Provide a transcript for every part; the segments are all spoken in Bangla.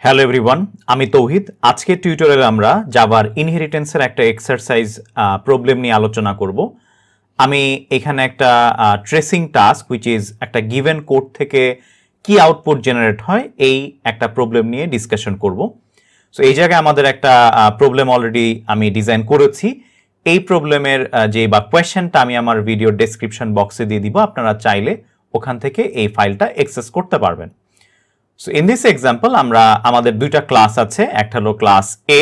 হ্যালো এভরিওয়ান, আমি তৌহিদ। আজকের টিউটোরিয়ালে আমরা জাভার ইনহেরিটেন্সের একটা এক্সারসাইজ প্রবলেম নিয়ে আলোচনা করব। আমি এখানে একটা ট্রেসিং টাস্ক হুইচ ইজ একটা গিভেন কোড থেকে কি আউটপুট জেনারেট হয় এই একটা প্রবলেম নিয়ে ডিসকাশন করব। সো এই জায়গায় আমাদের একটা প্রবলেম অলরেডি আমি ডিজাইন করেছি। এই প্রবলেমের যে বা কোয়েশ্চেনটা আমি আমার ভিডিও ডেসক্রিপশন বক্সে দিয়ে দিব, আপনারা চাইলে ওখান থেকে এই ফাইলটা অ্যাক্সেস করতে পারবেন। So in this example আমরা আমাদের দুইটা ক্লাস আছে, একটা হলো class A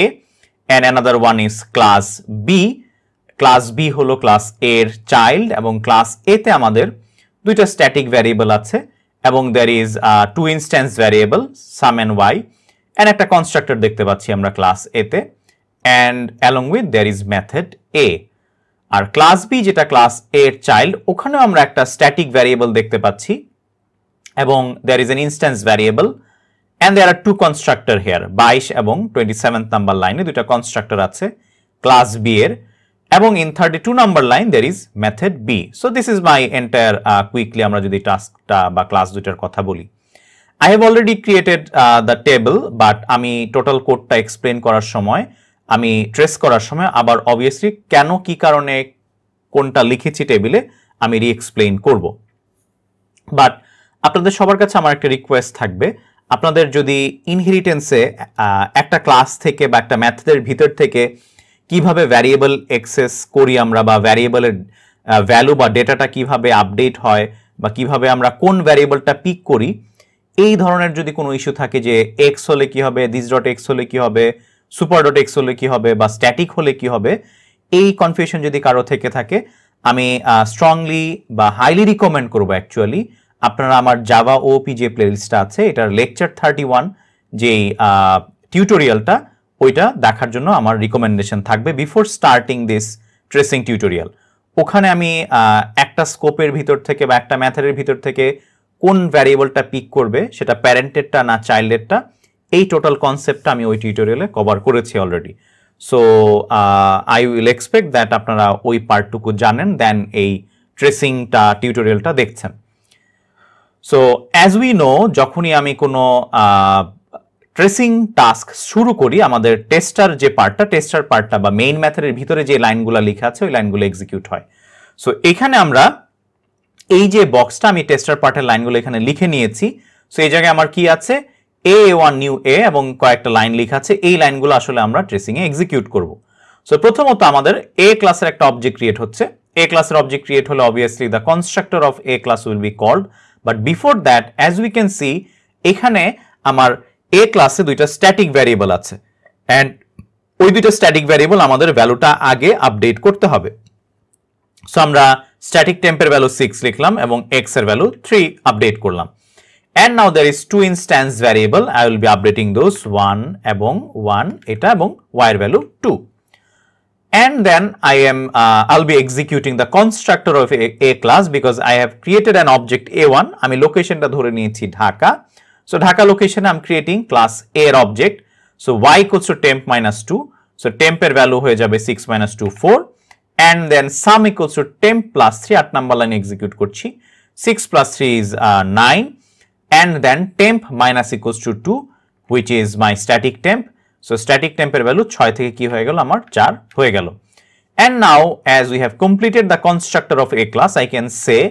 and another one is class B। Class B হলো ক্লাস A এর চাইল্ড এবং ক্লাস A তে আমাদের দুইটা স্ট্যাটিক ভ্যারিয়েবল আছে এবং there is two instance variable sum and y and একটা কনস্ট্রাক্টর দেখতে পাচ্ছি আমরা ক্লাস A তে and along with there is method A। আর ক্লাস B যেটা ক্লাস A এর চাইল্ড, ওখানেও আমরা একটা স্ট্যাটিক ভ্যারিয়েবল দেখতে পাচ্ছি এবং there is an instance variable and there are two constructor here 22 এবং 27th নাম্বার লাইনে দুটো কনস্ট্রাক্টর আছে ক্লাস B এর, এবং in 32 number line there is method B। so this is my entire quickly আমরা যদি টাস্কটা বা ক্লাস দুটার কথা বলি, I have already created the table, but আমি টোটাল কোডটা এক্সপ্লেন করার সময় আমি ট্রেস করার সময় আবার অবভিয়াসলি কেন কি কারণে কোনটা লিখেছি টেবিলে আমি রি-এক্সপ্লেইন করব। বাট আপনাদের সবার কাছে আমার একটা রিকোয়েস্ট থাকবে, আপনাদের যদি ইনহেরিটেন্সে একটা ক্লাস থেকে বা একটা মেথডের ভিতর থেকে কিভাবে ভ্যারিয়েবল অ্যাক্সেস করি আমরা, বা ভ্যারিয়েবলের ভ্যালু বা ডেটাটা কিভাবে আপডেট হয়, বা কিভাবে আমরা কোন ভ্যারিয়েবলটা পিক করি, এই ধরনের যদি কোনো ইস্যু থাকে যে এক্স হলে কি হবে, দিস ডট এক্স হলে কি হবে, সুপার ডট এক্স হলে কি হবে, বা স্ট্যাটিক হলে কি হবে, এই কনফিউশন যদি কারো থেকে থাকে, আমি স্ট্রংলি বা হাইলি রিকমেন্ড করবো অ্যাকচুয়ালি আপনারা আমার জাভা ওপি যে প্লেলিস্টটা আছে এটার লেকচার 31 যেই টিউটোরিয়ালটা, ওইটা দেখার জন্য আমার রিকমেন্ডেশন থাকবে before starting this tracing tutorial. ওখানে আমি একটা স্কোপের ভিতর থেকে বা একটা মেথডের ভিতর থেকে কোন ভ্যারিয়েবলটা পিক করবে, সেটা প্যারেন্টেরটা না চাইল্ডেরটা, এই টোটাল কনসেপ্টটা আমি ওই টিউটোরিয়ালে কভার করেছি already. So I will expect that আপনারা ওই পার্টটুকু জানেন দেন এই ট্রেসিংটা টিউটোরিয়ালটা দেখছেন। সো অ্যাজ উই নো, যখনই আমি কোনো ট্রেসিং টাস্ক শুরু করি, আমাদের টেস্টার পার্টটা বা মেইন মেথডের ভিতরে যে লাইনগুলো লেখা আছে ওই লাইনগুলো এক্সিকিউট হয়। সো এখানে আমরা এই যে বক্সটা আমি টেস্টার পার্টের লাইনগুলো এখানে লিখে নিয়েছি। সো এই জায়গায় আমার কি আছে, A1 নিউ A এবং কয়েকটা লাইন লেখা আছে, এই লাইনগুলো আসলে আমরা ট্রেসিং এ এক্সিকিউট করব। সো প্রথমত আমাদের A ক্লাসের একটা অবজেক্ট ক্রিয়েট হচ্ছে। A ক্লাসের অবজেক্ট ক্রিয়েট হলে obviously the constructor of A class will be called, but before that as we can see এখানে আমার A ক্লাসে দুইটা স্ট্যাটিক ভ্যারিয়েবল আছে অ্যান্ড ওই দুইটা স্ট্যাটিক ভ্যারিয়েবল আমাদের ভ্যালুটা আগে আপডেট করতে হবে। সো আমরা স্ট্যাটিক টেম্পের ভ্যালু 6 লিখলাম এবং x এর ভ্যালু 3 আপডেট করলাম। And now there is two instance variable, I will be updating those 1 এবং 1 এটা এবং y এর value 2, and then I'll be executing the constructor of a class because I have created an object A1, আমি লোকেশনটা ধরে নিয়েছি ঢাকা। so ঢাকা লোকেশনে I'm creating class A এর object, so y equals to temp minus 2, so temp এর ভ্যালু হয়ে যাবে 6 minus 2 4, and then sum equals to temp plus 3, 8 number লাইনে এক্সিকিউট করছি, 6 plus 3 is 9, and then temp minus equals to 2 which is my static temp। so static temp এর ভ্যালু 6 থেকে কি হয়ে গেল, আমার 4 হয়ে গেল। and now as we have completed the constructor of a class, I can say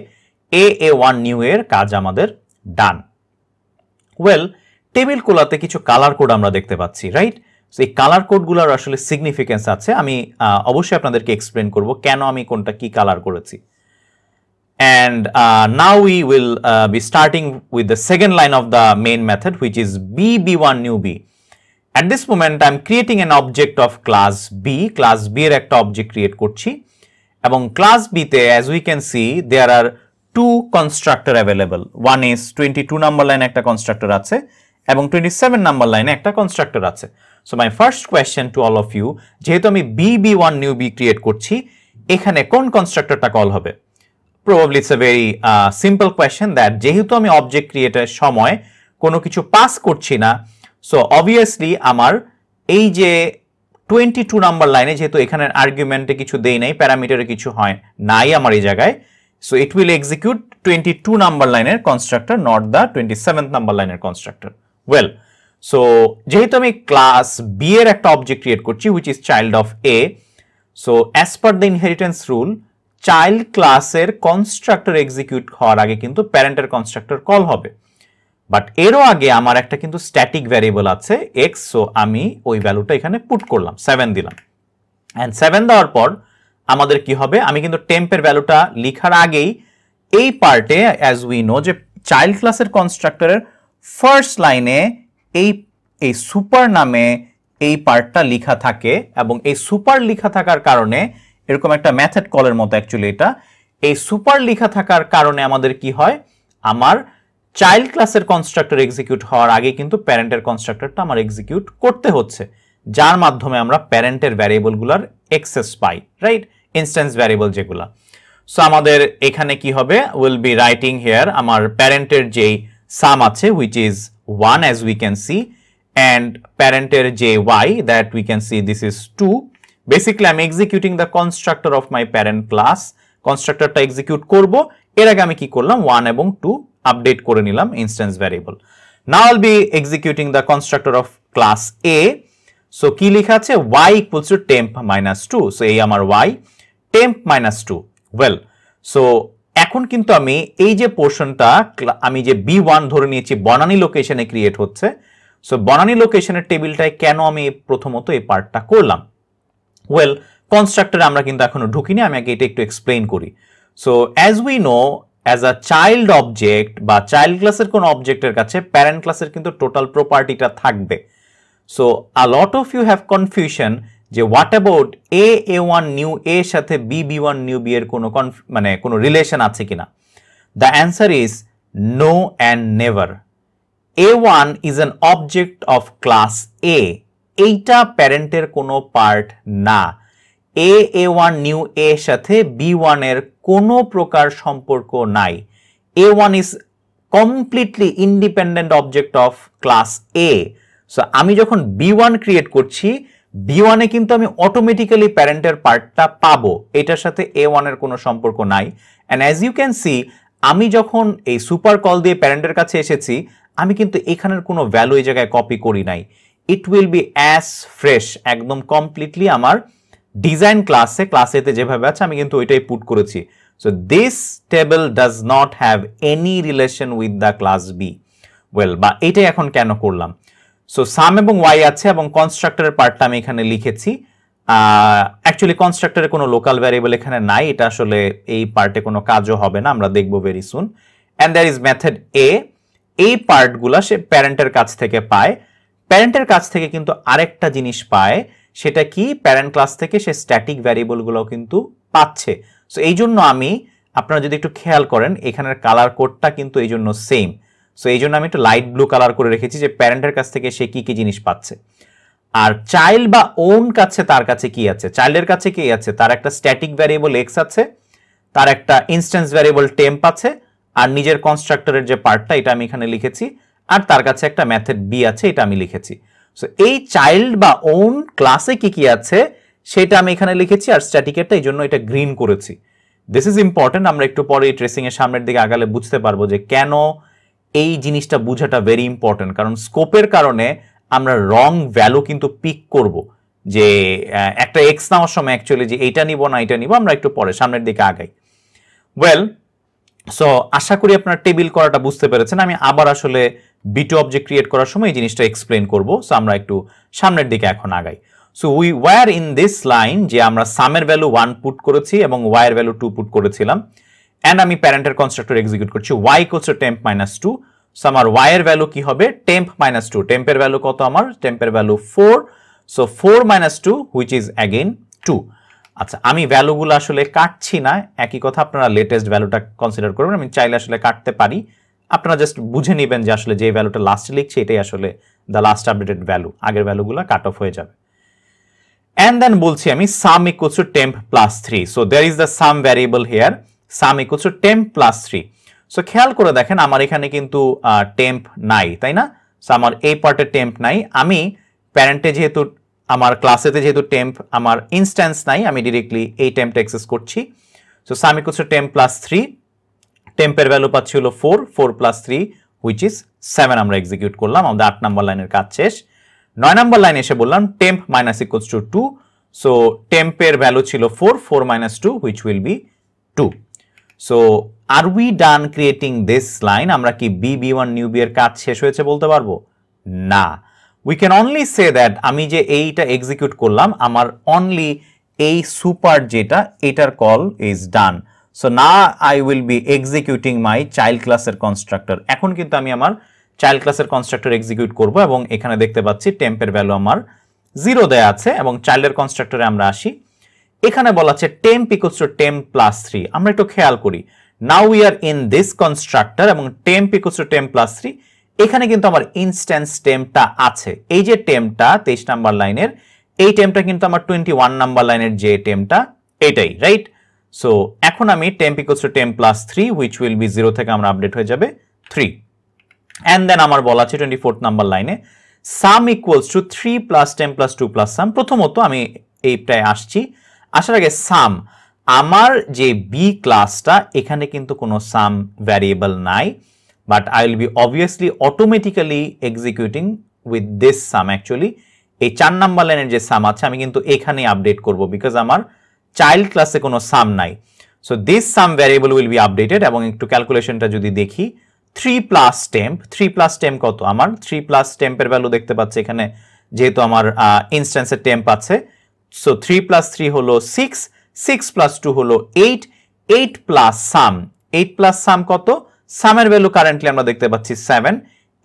A1 new এর কাজ আমাদের ডান। ওয়েল, টেবিল কোলাতে কিছু কালার কোড আমরা দেখতে পাচ্ছি, রাইট? সো এই কালার কোডগুলোর আসলে সিগনিফিকেন্স আছে, আমি অবশ্যই আপনাদেরকে এক্সপ্লেন করব কেন আমি কোনটা কি কালার করেছি। And now we will be starting with the second line of the main method, which is B1 new B। At this moment I'm creating an object of class B, class B এর একটা object create করছি এবং class B তে as we can see there are two constructor available, one is 22 number line একটা constructor আছে এবং 27 number line একটা constructor আছে। so my first question to all of you, যেহেতু আমি B1 new B create করছি, এখানে কোন constructorটা কল হবে? Probably it's a very simple question that যেহেতু আমি অবজেক্ট ক্রিয়েটের সময় কোনো কিছু পাস করছি না, সো অবভিয়াসলি আমার এই যে 22 নাম্বার লাইনে যেহেতু এখানের আর্গুমেন্টে কিছু দেই নাই, প্যারামিটারে কিছু হয় নাই আমার এই জায়গায়, so it will execute 22 number লাইনের constructor, not the 27th number লাইনের কনস্ট্রাক্টর। ওয়েল, সো যেহেতু আমি ক্লাস বি এর একটা অবজেক্ট ক্রিয়েট করছি which is child of A, so as per the inheritance rule child ক্লাসের কনস্ট্রাক্টর এক্সিকিউট হওয়ার আগে কিন্তু প্যারেন্টের কনস্ট্রাক্টর কল হবে, বাট এরও আগে আমার একটা কিন্তু স্ট্যাটিক ভ্যারিয়েবল আছে এক্স, সো আমি ওই ভ্যালুটা এখানে পুট করলাম, 7 দিলাম। অ্যান্ড 7 দেওয়ার পর আমাদের কি হবে, আমি কিন্তু টেম্পের ভ্যালুটা লিখার আগেই এই পার্টে অ্যাজ উই নো যে চাইল্ড ক্লাসের কনস্ট্রাক্টরের ফার্স্ট লাইনে এই সুপার নামে এই পার্টটা লেখা থাকে, এবং এই সুপার লেখা থাকার কারণে এরকম একটা মেথড কলের মতো অ্যাকচুয়ালি এটা, এই সুপার লেখা থাকার কারণে আমাদের কি হয়, আমার চাইল্ড ক্লাসের কনস্ট্রাক্টর এক্সিকিউট হওয়ার আগে কিন্তু প্যারেন্টের কনস্ট্রাক্টরটা আমার এক্সিকিউট করতে হচ্ছে, যার মাধ্যমে আমরা প্যারেন্টের ভ্যারিয়েবলগুলোর অ্যাক্সেস পাই, রাইট, ইনস্ট্যান্স ভ্যারিয়েবল যেগুলা। সো আমাদের এখানে কি হবে, উইল বি রাইটিং হিয়ার আমার প্যারেন্টের যেই সাম আছে which is 1 as we can see, and প্যারেন্টের যে y that we can see this is 2. basically I'm executing the constructor of my parent class, কনস্ট্রাক্টরটা এক্সিকিউট করব, এর আগে আমি কি করলাম 1 এবং 2 আপডেট করে নিলাম instance variable. now I'll be executing the constructor of class A, so কি লেখা আছে y equals to temp minus 2, so এই আমার y temp minus 2, well so এখন কিন্তু আমি এই যে পোর্শনটা আমি যে B1 ধরে নিয়েছি বনানী লোকেশনে ক্রিয়েট হচ্ছে, সো বনানী লোকেশনের টেবিলটায় কেন আমি প্রথমত এই পার্টটা করলাম, ওয়েল কনস্ট্রাক্টরে আমরা কিন্তু এখনো ঢুকিনি, আমি আগে এটা একটু এক্সপ্লেইন করি। So as we know as a child object বা চাইল্ড ক্লাসের কোন অবজেক্টের কাছে প্যারেন্ট ক্লাসের কিন্তু টোটাল প্রপার্টিটা থাকবে। So a lot of you have confusion যে what about A1 new A সাথে B1 নিউ বি এর কোনো মানে কোনো রিলেশন আছে কিনা। The answer is no and never. A1 is an object of class A, এইটা প্যারেন্টের কোনো পার্ট না। A1 নিউ এ সাথে B1 এর কোনো প্রকার সম্পর্ক নাই। A1 is completely independent object of class A. So আমি যখন B1 ক্রিয়েট করছি B1 এ কিন্তু আমি অটোমেটিক্যালি প্যারেন্টের পার্টটা পাবো, এটার সাথে A1 এর কোনো সম্পর্ক নাই। And as you can see আমি যখন এই সুপার কল দিয়ে প্যারেন্টের কাছে এসেছি আমি কিন্তু এখানের কোনো ভ্যালু এই জায়গায় কপি করি নাই, it will be as fresh, একদম কমপ্লিটলি আমার ডিজাইন ক্লাস এতে যেভাবে আছে আমি কিন্তু ওইটাই পুট করেছি। So this table does not have any relation with the class B. Well বা এটাই এখন কেন করলাম, সো সাম এবং ওয়াই আছে এবং কনস্ট্রাক্টরের পার্টটা আমি এখানে লিখেছি। অ্যাকচুয়ালি কনস্ট্রাক্টরের কোনো লোকাল ভ্যারিয়েবল এখানে নাই, এটা আসলে এই পার্টে কোনো কাজও হবে না, আমরা দেখবো very soon. And there is method A, এই পার্টগুলা সে প্যারেন্টের কাছ থেকে পায়। প্যারেন্টের কাছ থেকে কিন্তু আরেকটা জিনিস পায়, সেটা কি প্যারেন্ট ক্লাস থেকে সে স্ট্যাটিক ভ্যারিয়েবলগুলোও কিন্তু পাচ্ছে। সো এই জন্য আমি, আপনারা যদি একটু খেয়াল করেন এখানের কালার কোডটা কিন্তু এই জন্য সেম। সো এই জন্য আমি একটু লাইট ব্লু কালার করে রেখেছি যে প্যারেন্টের কাছ থেকে সে কি কি জিনিস পাচ্ছে। আর চাইল্ড বা ওন কাছে তার কাছে কি আছে, চাইল্ডের কাছে কি আছে, তার একটা স্ট্যাটিক ভ্যারিয়েবল এক্স আছে, তার একটা ইনস্ট্যান্স ভ্যারিয়েবল টেম্প আছে, আর নিজের কনস্ট্রাক্টরের যে পার্টটা এটা আমি এখানে লিখেছি, আর তার কাছে একটা মেথড বি আছে, এটা আমি লিখেছি। সো এই চাইল্ড বা ওন ক্লাসে কি কি আছে সেটা আমি এখানে লিখেছি, আর স্ট্যাটিকেরটা এই জন্য এটা গ্রিন করেছি। দিস ইজ ইম্পর্টেন্ট, আমরা একটু পরে এই ট্রেসিং এর সামনের দিকে আগালে বুঝতে পারবো যে কেন এই জিনিসটা বোঝাটা ভেরি ইম্পর্টেন্ট, কারণ স্কোপের কারণে আমরা রং ভ্যালু কিন্তু পিক করব, যে একটা এক্স নেওয়ার সময় অ্যাকচুয়ালি যে এইটা নিব না এটা নিব, আমরা একটু পরে সামনের দিকে আগাই। ওয়েল সো আশা করি আপনারা টেবিল করাটা বুঝতে পেরেছেন। আমি আবার আসলে B2 অবজেক্ট ক্রিয়েট করার সময় এই জিনিসটা এক্সপ্লেন করব। সো আমরা একটু সামনের দিকে এখন আগাই। So we were in this line যে আমরা সামের ভ্যালু 1 পুট করেছি এবং y এর ভ্যালু 2 পুট করেছিলাম, এন্ড আমি প্যারেন্টের কনস্ট্রাক্টর এক্সিকিউট করছি y equals to temp minus 2। So আমার y এর ভ্যালু কি হবে temp minus 2, টেম্পের ভ্যালু কত, আমার টেম্পের value 4, so 4 minus 2 which is again 2। আচ্ছা আমি ভ্যালুগুলো আসলে কাটছি না, একই কথা আপনারা লেটেস্ট ভ্যালুটা কনসিডার করবেন, আমি চাইলে আসলে কাটতে পারি, আপনারা জাস্ট বুঝে নেবেন যে আসলে যে ভ্যালুটা লাস্টে লিখছি এটাই আসলে দ্য লাস্ট আপডেটেড ভ্যালু, আগের ভ্যালুগুলো কাট অফ হয়ে যাবে। এন্ড দেন বলছি আমি sum equals to temp plus 3, so there is the sum variable here, sum equals to temp plus 3। So খেয়াল করে দেখেন আমার এখানে কিন্তু টেম্প নাই, তাই না? সো আমার এই পার্টে টেম্প নাই, আমি প্যারেন্টে যেহেতু আমার ক্লাসেতে যেহেতু টেম্প আমার ইনস্ট্যান্স নাই, আমি ডিরেক্টলি এই টেম্পটা অ্যাক্সেস করছি। So sum equals to temp plus 3, টেম্পের ভ্যালু পাচ্ছি হলো 4, 4 plus 3 হুইচ ইজ 7 আমরা এক্সিকিউট করলাম, আমাদের 8 নাম্বার লাইনের কাজ শেষ। 9 নাম্বার লাইনে এসে বললাম temp minus equals to 2, so temp এর ভ্যালু ছিল 4 minus 2 which will be 2. So are we done creating this line? আমরা কি b1 নিউ বি এর কাজ শেষ হয়েছে বলতে পারবো না। We can only say that আমি যে এইটা এক্সিকিউট করলাম আমার অনলি এই সুপার যেটা এটার কল ইজ ডান। সো না I will B executing my child ক্লাসের কনস্ট্রাক্টর। এখন কিন্তু আমি আমার চাইল্ড ক্লাসের কনস্ট্রাক্টর এক্সিকিউট করব এবং এখানে দেখতে পাচ্ছি টেম্পের ভ্যালু আমার 0 দেয়া আছে এবং চাইল্ডের কনস্ট্রাক্টরে আমরা আসি। এখানে বলা আছে temp equals to temp plus 3। আমরা একটু খেয়াল করি, নাও we are in this constructor এবং temp equals to temp plus 3, এখানে কিন্তু আমার ইনস্ট্যান্স টেম্পটা আছে। এই যে টেম্পটা 23 নাম্বার লাইনের, এই টেম্পটা কিন্তু আমার 21 নাম্বার লাইনের যে টেম্পটা এটাই, রাইট? সো এখন আমি temp equals to temp plus 3 which will be 0 থেকে আমরা আপডেট হয়ে যাবে 3। এন্ড দেন আমার বলা আছে 24 নাম্বার লাইনে sum equals to 3 plus temp plus 2 plus sum। প্রথমত আমি এইটায় আসছি, আসার আগে সাম, আমার যে বি ক্লাসটা এখানে কিন্তু কোনো সাম ভ্যারিয়েবল নাই, but I will B obviously automatically executing with this some. Actually এই 4 নাম্বার লাইনের যে সাম আছে আমি কিন্তু এখানেই আপডেট করব, বিকজ আমার চাইল্ড ক্লাসে কোনো সাম নাই। So this some variable will be updated. এবং একটু ক্যালকুলেশনটা যদি দেখি, 3 প্লাস টেম্প, 3 প্লাস টেম্প কত? আমার 3 প্লাস টেম্পের ভ্যালু দেখতে পাচ্ছি এখানে, যেহেতু আমার ইনস্ট্যান্সের টেম্প আছে। সো 3 প্লাস 3 হলো 6, 6 প্লাস 2 হলো 8, 8 প্লাস সাম, 8 প্লাস সাম কত? সামের ভ্যালু কারেন্টলি আমরা দেখতে পাচ্ছি 7,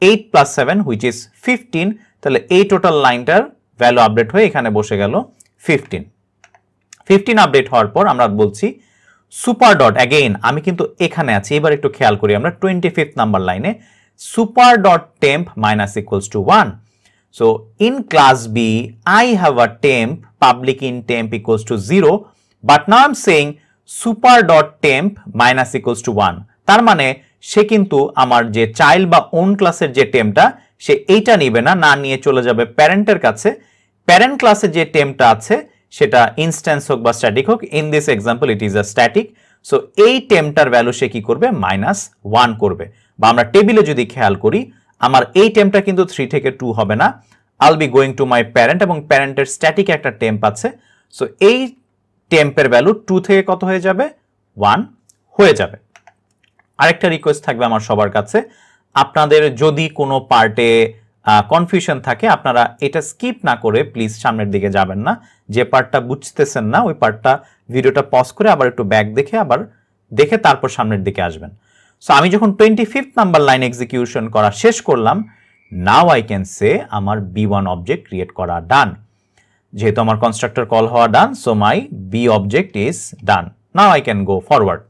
8 প্লাস 7 হুইচ ইজ 15। তাহলে এই টোটাল লাইনটার ভ্যালু আপডেট হয়ে এখানে বসে গেল 15। 15 আপডেট হওয়ার পর আমরা বলছি সুপার ডট, অ্যাগেইন আমি কিন্তু এখানে আছি, এবার একটু খেয়াল করি আমরা 25 নাম্বার লাইনে super dot temp minus equals to 1। So in class B, I have a temp, public in temp equals to 0, but now I'm saying super dot temp minus equals to 1. তার মানে সে কিন্তু আমার যে চাইল্ড বা ওন ক্লাসের যে টেম্পটা সে এইটা নিবে না, না নিয়ে চলে যাবে প্যারেন্টের কাছে। প্যারেন্ট ক্লাসে যে টেম্পটা আছে সেটা ইনস্ট্যান্স হোক বা স্ট্যাটিক হোক, in this example it is a static. So এই টেম্পটার ভ্যালু সে কি করবে? -1 করবে। বা আমরা টেবিলে যদি খেয়াল করি, আমার এই টেম্পটা কিন্তু 3 থেকে 2 হবে না। আইল be going to my parent এবং প্যারেন্টের স্ট্যাটিক একটা টেম্প আছে। সো এই টেম্পের ভ্যালু 2 থেকে কত হয়ে যাবে? 1 হয়ে যাবে। আরেকটা রিকোয়েস্ট থাকবে আমার সবার কাছে, আপনাদের যদি কোনো পার্টে কনফিউশন থাকে আপনারা এটা স্কিপ না করে প্লিজ সামনের দিকে যাবেন না। যে পার্টটা বুঝতেছেন না ওই পার্টটা ভিডিওটা পজ করে আবার একটু ব্যাক দেখে তারপর সামনের দিকে আসবেন। সো আমি যখন 25 নাম্বার লাইন এক্সিকিউশন করা শেষ করলাম, নাও আই ক্যান সে আমার B1 অবজেক্ট ক্রিয়েট করা ডান। যেহেতু আমার কনস্ট্রাক্টর কল হওয়া done, so my B object is done. Now I can go forward.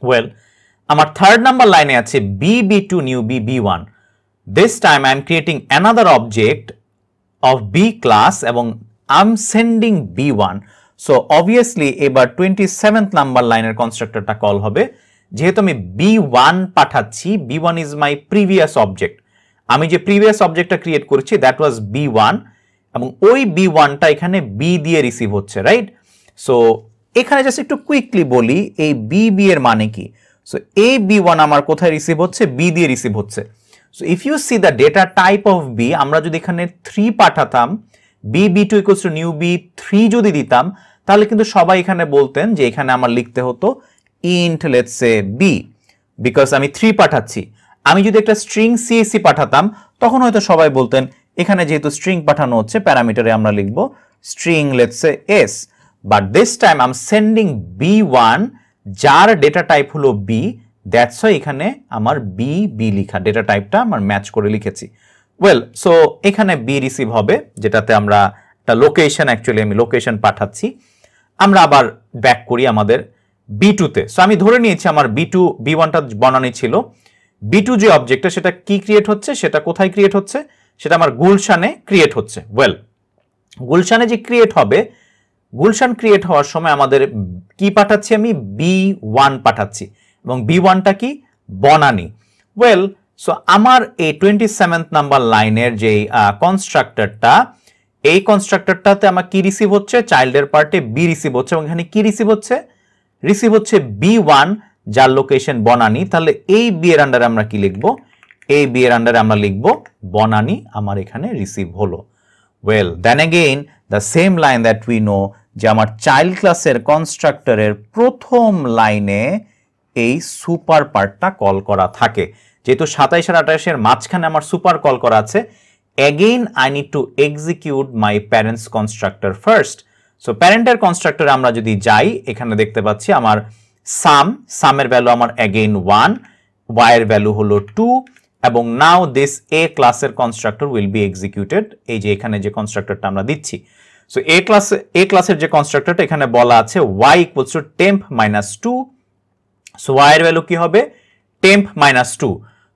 Well, আমার থার্ড নাম্বার লাইনে আছে B2 new B1। This time I am creating another object of B class এবং I am sending B1। So obviously এবার 27th নাম্বার লাইনের কনস্ট্রাক্টরটা কল হবে। যেহেতু আমি B1 পাঠাচ্ছি, B1 is my previous object. আমি যে প্রিভিয়াস অবজেক্টটা ক্রিয়েট করেছি দ্যাট ওয়াজ B1 এবং ওই B1টা এখানে B দিয়ে রিসিভ হচ্ছে, রাইট? সো এখানে জাস্ট একটু কুইকলি বলি এই B এর মানে কি। সো এই B1 আমার কোথায় রিসিভ হচ্ছে? B দিয়ে রিসিভ হচ্ছে। So if you see the data type of B, আমরা যদি এখানে 3 পাঠাতাম, B2 equals to new B3 যদি দিতাম, তাহলে কিন্তু সবাই এখানে বলতেন যে এখানে আমার লিখতে হতো int let's say B, because আমি 3 পাঠাচ্ছি। আমি যদি একটা স্ট্রিং CSC পাঠাতাম তখন হয়তো সবাই বলতেন এখানে যেহেতু স্ট্রিং পাঠানো হচ্ছে প্যারামিটারে আমরা লিখব string let's say S, but this time I am sending B1 যার ডেটা টাইপ হলো B, দ্যাটস হোয়াই এখানে আমার B লিখা, ডেটা টাইপটা আমার ম্যাচ করে লিখেছি। ওয়েল, সো এখানে B রিসিভ হবে, যেটাতে আমরা একটা লোকেশন, অ্যাকচুয়ালি আমি লোকেশন পাঠাচ্ছি। আমরা আবার ব্যাক করি আমাদের B2-তে। সো আমি ধরে নিয়েছি আমার B1টা বনানি ছিল। B2 যে অবজেক্টটা সেটা কি ক্রিয়েট হচ্ছে, সেটা কোথায় ক্রিয়েট হচ্ছে? সেটা আমার গুলশানে ক্রিয়েট হচ্ছে। ওয়েল, গুলশানে যে ক্রিয়েট হবে, গুলশান ক্রিয়েট হওয়ার সময় আমাদের কি পাঠাচ্ছি? আমি B1 পাঠাচ্ছি এবং B1টা কি? বনানি। ওয়েল, সো আমার এই 27th নাম্বার লাইনের যে কনস্ট্রাক্টরটা, এই কনস্ট্রাক্টরটাতে আমার কি রিসিভ হচ্ছে? চাইল্ডের পার্টে B রিসিভ হচ্ছে এবং এখানে কি রিসিভ হচ্ছে? রিসিভ হচ্ছে B1 যার লোকেশন বনানি। তাহলে এই B এর আন্ডারে আমরা কি লিখব? এই বি এর আন্ডারে আমরা লিখব বনানী আমার এখানে রিসিভ হলো। Well then again the same line that we know যে আমার চাইল্ড ক্লাসের কনস্ট্রাক্টরের প্রথম লাইনে এই সুপার পার্টটা কল করা থাকে, যেহেতু 27 আর 28 এর মাঝখানে আমার সুপার কল করা আছে, again I need to execute my parent's constructor first. So প্যারেন্টের কনস্ট্রাক্টরে আমরা যদি যাই, এখানে দেখতে পাচ্ছি আমার সামের ভ্যালু আমার এগেইন 1, y এর ভ্যালু হলো 2, এবং নাও দিস এ ক্লাসের কনস্ট্রাক্টর উইল বি এক্সিকিউটেড। এই যে এখানে যে কনস্ট্রাক্টরটা আমরা দিচ্ছি, সো এ ক্লাসের যে কনস্ট্রাক্টরটা এখানে বলা আছে y equals to temp minus 2, so y এর ভ্যালু কি হবে temp মাইনাস 2।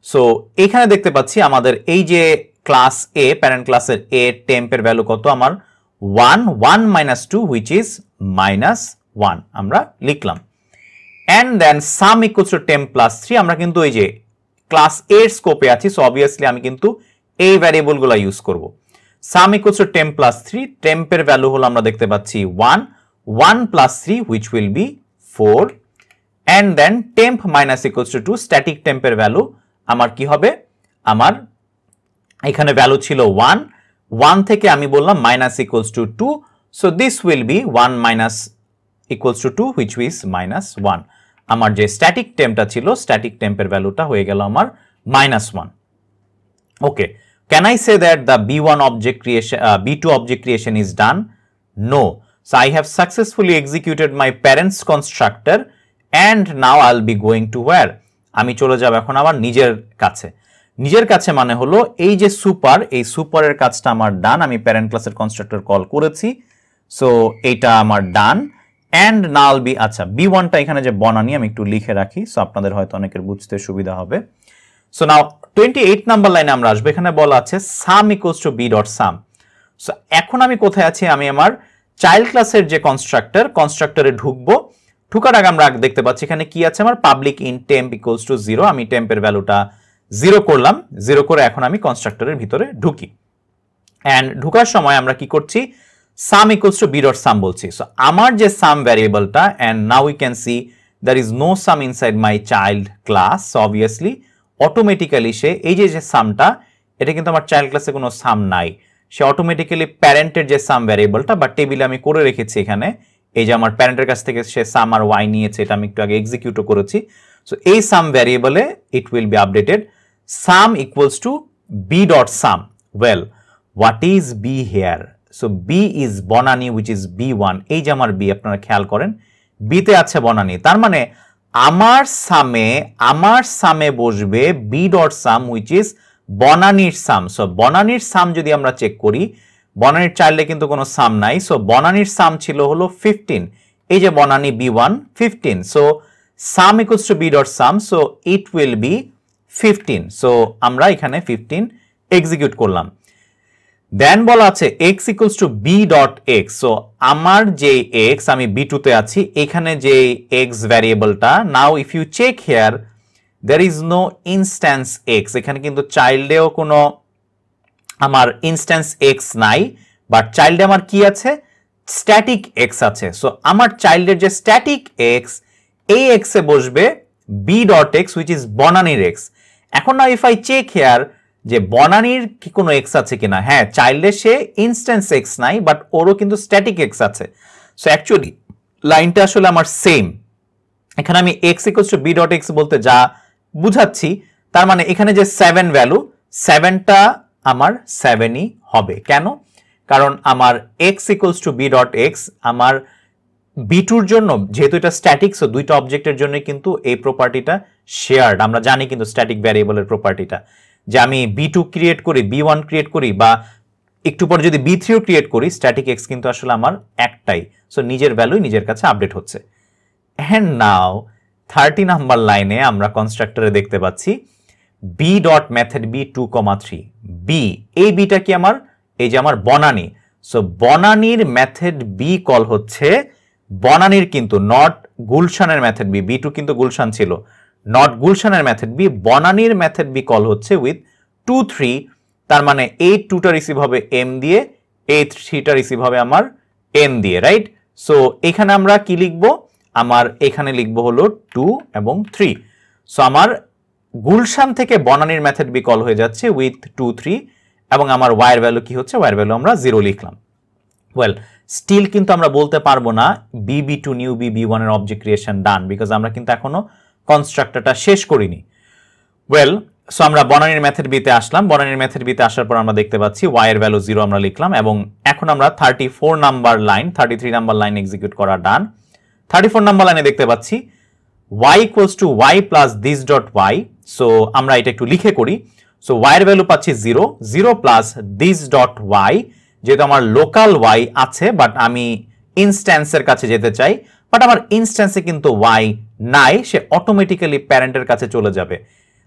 সো এখানে দেখতে পাচ্ছি আমাদের এই যে ক্লাস এ, প্যারেন্ট ক্লাসের এ টেম্পের ভ্যালু কত আমার 1 মাইনাস 2 হুইচ ইজ মাইনাস 1 আমরা লিখলাম। And then sum equals to temp plus 3, আমরা কিন্তু এই যে ক্লাস এর স্কোপে আছি, সো অবভিয়াসলি আমি কিন্তু এই ভ্যারিয়েবলগুলো ইউজ করব। Sum equals to temp plus 3, টেম্পের ভ্যালু হলো আমরা দেখতে পাচ্ছি 1 plus 3 which will be 4, and then temp minus equals to 2, static টেম্পের ভ্যালু আমার কি হবে, আমার এখানে ভ্যালু ছিল 1 থেকে আমি বললাম minus equals to 2, so this will B 1 minus equals to 2 which is minus 1। আমার যে স্ট্যাটিক টেম্পটা ছিল, স্ট্যাটিক টেম্পের ভ্যালুটা হয়ে গেল আমার -1। Okay, can I say that the B1 object creation B2 object creation is done? No. So I have successfully executed my parents constructor and now I'll be going to where? আমি চলে যাব এখন আমার নিজের কাছে মানে হলো এই যে সুপার, এই সুপারের কাজটা আমার ডান, আমি প্যারেন্ট ক্লাসের কনস্ট্রাক্টর কল করেছি, সো এটা আমার ডান। এন্ড নাও বি, আচ্ছা B1টা এখানে যে বনানী আমি একটু লিখে রাখি, সো আপনাদের হয়তো অনেকের বুঝতে সুবিধা হবে। সো নাও 28 নাম্বার লাইনে আমরা আসবো, এখানে বলা আছে sum equals to B dot sum. So এখন আমি কোথায় আছি, আমি আমার চাইল্ড ক্লাসের যে কনস্ট্রাক্টরে ঢুকবো। ঢুকার আগে আমরা দেখতে পাচ্ছি এখানে কি আছে, আমার public in temp equals to 0, আমি টেম্পের ভ্যালুটা 0 করলাম, 0 করে এখন আমি কনস্ট্রাক্টরের ভিতরে ঢুকি। এন্ড ঢুকার সময় আমরা কি করছি, sum equals to B dot sum বলছি। সো আমার যে সাম ভ্যারিয়েবলটা, and now we can see there is no sum inside my child class, so obviously automatically সে এই যে সামটা, এটা কিন্তু আমার চাইল্ড ক্লাসে কোনো সাম নাই, সে অটোমেটিক্যালি প্যারেন্টের যে সাম ভ্যারিয়েবলটা বা টেবিলে আমি করে রেখেছি এখানে, এই যে আমার প্যারেন্টের কাছ থেকে সে সাম আর ওয়াই নিয়েছে, এটা আমি একটু আগে এক্সিকিউটও করেছি। সো এই সাম ভ্যারিয়েবলে it will be updated sum equals to B dot sum. Well what is B here? So B is বনানী হুইচ ইজ B1, এই যে আমার বি, আপনারা খেয়াল করেন বিতে আছে বনানী, তার মানে আমার সামে বসবে B dot sum which is বনানীর সাম। সো বনানীর সাম যদি আমরা চেক করি, বনানীর চাইল্ডে কিন্তু কোনো সাম নাই, সো বনানীর সাম ছিল হলো 15, এই যে বনানী B1 15, so sum equals to B dot sum, so it will be 15, so আমরা এখানে 15 এক্সিকিউট করলাম। দেন বলা আছে x equals to B dot x, so আমার যে x, আমি B2 তে আছি, এখানে যে x ভ্যারিয়েবলটা, now if you check here there is no instance x, এখানে কিন্তু চাইল্ডেও কোনো আমার ইনস্ট্যান্স x নাই, বাট চাইল্ডে আমার কি আছে, স্ট্যাটিক x আছে। সো আমার চাইল্ডের যে স্ট্যাটিক x, এই x এ বসবে B dot X which is বনানীর x। এখন না ইফ আই চেক হিয়ার যে বনানীর কি কোনো x আছে কিনা, হ্যাঁ চাইল্ডে সে ইনস্ট্যান্স x নাই, বাট ওরও কিন্তু স্ট্যাটিক x আছে। সো অ্যাকচুয়ালি লাইনটা আসলে আমার সেম, এখানে আমি x equals to B dot x বলতে যা বুঝাচ্ছি, তার মানে এখানে যে 7 ভ্যালু, 7টা আমার 7ই হবে। কেন? কারণ আমার x equals to B dot x, আমার B2-র জন্য যেহেতু এটা স্ট্যাটিক, সো দুইটা অবজেক্টের জন্য কিন্তু এই প্রপার্টিটা শেয়ার্ড। আমরা জানি কিন্তু স্ট্যাটিক ভ্যারিয়েবলের প্রপার্টিটা, যে আমি B2 ক্রিয়েট করি, B1 ক্রিয়েট করি, বা একটু পরে যদি B3ও ক্রিয়েট করি, স্ট্যাটিক x কিন্তু আসলে আমার একটাই, সো নিজের ভ্যালুই নিজের কাছে আপডেট হচ্ছে। এন্ড নাও 30 নাম্বার লাইনে আমরা কনস্ট্রাক্টরে দেখতে পাচ্ছি B dot method B 2,3, B, এই বিটা কি আমার, এই যে আমার বনানী, সো বনানীর মেথড বি কল হচ্ছে, বনানীর কিন্তু নট গুলশানের মেথড বি, B2 কিন্তু গুলশান ছিল, নট গুলশানের মেথড বি, বনানীর মেথড বি কল হচ্ছে উইথ 2 3, তার মানে এই 2টা রিসিভ হবে m দিয়ে, এই 3টা রিসিভ হবে আমার n দিয়ে, রাইট? সো এখানে আমরা কি লিখবো, আমার এখানে লিখবো হলো 2 এবং 3। সো আমার গুলশান থেকে বনানীর মেথড বি কল হয়ে যাচ্ছে উইথ 2 3 এবং আমার ওয়াই এর ভ্যালু কি হচ্ছে, ওয়াই এর ভ্যালু আমরা 0 লিখলাম। ওয়েল স্টিল কিন্তু আমরা বলতে পারবো না BB2 নিউ BB1 এর অবজেক্ট ক্রিয়েশন ডান, বিকজ আমরা কিন্তু এখনো কনস্ট্রাক্টরটা শেষ করিনি। ওয়েল সো আমরা বনানীর মেথড বিতে আসলাম, বনানীর মেথড বিতে আসার পর আমরা দেখতে পাচ্ছি ওয়াই এর ভ্যালু 0 আমরা লিখলাম, এবং এখন আমরা 34 number line 33 number line execute করা ডান। 34 নাম্বার লাইনে দেখতে পাচ্ছি y equals to y plus this dot y, so আমরা এটা একটু লিখে করি। সো y এর ভ্যালু পাচ্ছি 0 0 প্লাস this dot y, যেহেতু আমার লোকাল y আছে বাট আমি ইনস্ট্যান্সের কাছে যেতে চাই, বাট আমার ইনস্ট্যান্সে কিন্তু y নাই, সে অটোমেটিক্যালি প্যারেন্টের কাছে চলে যাবে।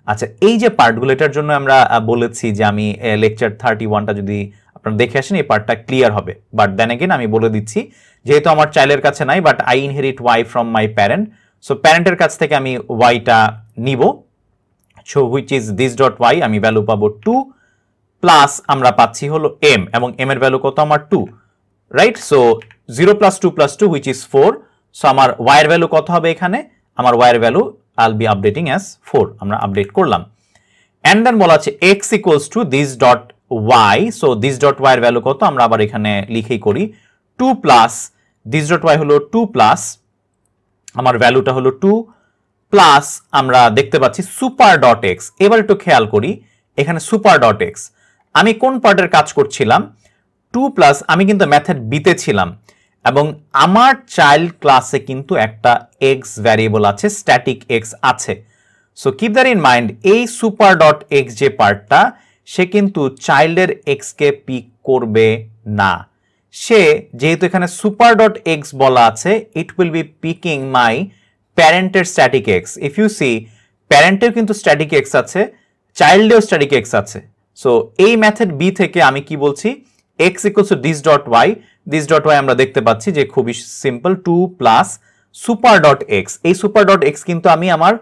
আচ্ছা এই যে পার্টগুলো, এটার জন্য আমরা বলেছি যে আমি লেকচার 31টা যদি আপনারা দেখে আসেন এই পার্টটা ক্লিয়ার হবে, বাট দেন এগেন আমি বলে দিচ্ছি যেহেতু আমার চাইল্ডের কাছে নাই but I inherit y from my parent, so প্যারেন্টের কাছ থেকে আমি ওয়াইটা নিব, so which is this dot Y, আমি ভ্যালু পাবো 2 প্লাস আমরা পাচ্ছি হলো m, এবং m এর ভ্যালু কত আমার 2, right? So 0 plus 2 plus 2 which is 4, so আমার y এর ভ্যালু কত হবে এখানে, আমার y এর value I'll be updating as 4, আমরা আপডেট করলাম। and then বলা আছে x equals to this dot y, so this dot y এর ভ্যালু কত আমরা আবার এখানে লিখেই করি 2 প্লাস this dot y হলো 2 প্লাস আমার ভ্যালুটা হলো 2 প্লাস আমরা দেখতে পাচ্ছি সুপার ডট এক্স। এবার একটু খেয়াল করি এখানে সুপার ডট এক্স আমি কোন পার্টের কাজ করছিলাম, 2 প্লাস আমি কিন্তু মেথড বিতে ছিলাম এবং আমার চাইল্ড ক্লাসে কিন্তু একটা এক্স ভ্যারিয়েবল আছে, স্ট্যাটিক এক্স আছে। So keep that in mind, এই সুপার ডট এক্স যে পার্টটা সে কিন্তু চাইল্ডের এক্সকে পিক করবে না, সে যেহেতু এখানে সুপার ডট এক্স বলা আছে it will be picking my প্যারেন্টের static X. If you see প্যারেন্টের কিন্তু স্ট্যাটিক এক্স আছে, চাইল্ডেও স্ট্যাটিক এক্স আছে। সো এই মেথড বি থেকে আমি কি বলছি, X equals to this dot Y, this dot Y আমরা দেখতে পাচ্ছি যে খুবই simple 2 plus super dot X. এই সুপার ডট এক্স কিন্তু আমি আমার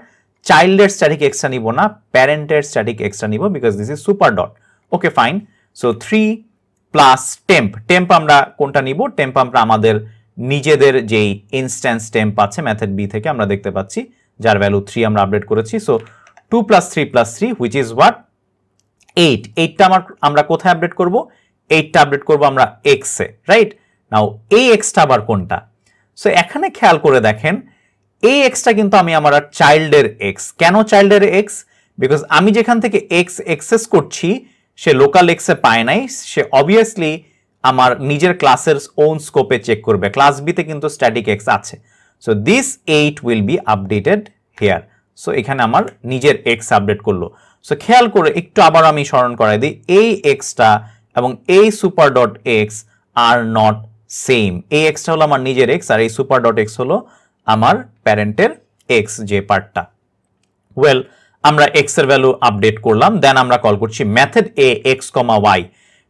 চাইল্ডের স্ট্যাটিক এক্সটা নিব না, প্যারেন্টের স্ট্যাটিক এক্সটা নিব because this is super dot. Okay fine, so 3 plus temp, temp আমরা কোনটা নিব, টেম্প আমরা আমাদের নিজেদের যেই ইনস্ট্যান্স টেম্প আছে মেথড বি থেকে আমরা দেখতে পাচ্ছি যার ভ্যালু 3 আমরা আপডেট করেছি। So 2 plus 3 plus 3 which is what 8, 8টা আমরা কোথায় আপডেট করব, 8টা আপডেট করব আমরা এক্স এ, রাইট? নাও এই এক্সটা আবার কোনটা, সো এখানে খেয়াল করে দেখেন এই এক্সটা কিন্তু আমি আমার চাইল্ডের এক্স। কেন চাইল্ডের এক্স? বিকজ আমি যেখান থেকে এক্স এক্সেস করছি সে লোকাল এক্সে পায় নাই, সে অবভিয়াসলি আমার নিজের ক্লাসের ওন স্কোপে চেক করবে, ক্লাস বিতে কিন্তু স্ট্যাটিক এক্স আছে। So this 8 will be updated here. So এখানে আমার নিজের এক্স আপডেট করলো। সো খেয়াল করে একটু আবার আমি স্মরণ করাই দিই, এই এক্সটা এবং এই super dot x are not same. এই এক্সটা হলো আমার নিজের এক্স আর এই সুপার ডট এক্স হলো আমার প্যারেন্টের এক্স যে পার্টটা। ওয়েল আমরা এক্স এর ভ্যালু আপডেট করলাম, দেন আমরা কল করছি method A x comma y.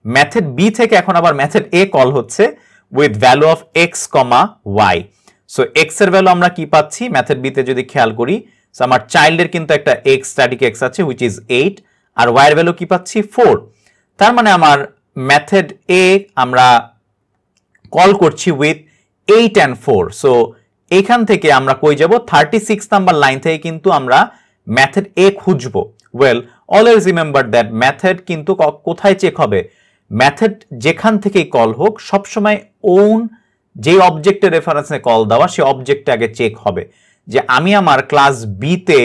Method B থেকে এখন আবার মেথড এ কল হচ্ছে with value of x comma y. So x এর ভ্যালু আমরা কি পাচ্ছি মেথড বি তে যদি খেয়াল করি, সো আমার চাইল্ডের কিন্তু একটা এক্স স্ট্যাটিক এক্স আছে হুইচ ইজ 8 আর ওয়াই এর ভ্যালু কি পাচ্ছি 4। তার মানে আমার মেথড এ আমরা কল করছি উইথ 8 and 4। সো এখান থেকে আমরা কই যাব, 36 নাম্বার লাইন থেকে কিন্তু আমরা মেথড এ খুঁজবো। Well always remember that method কিন্তু কোথায় চেক হবে, মেথড যেখান থেকেই কল হোক সবসময় ওন যে অবজেক্টের রেফারেন্সে কল দেওয়া সে অবজেক্টে আগে চেক হবে। যে আমি আমার ক্লাস বিতে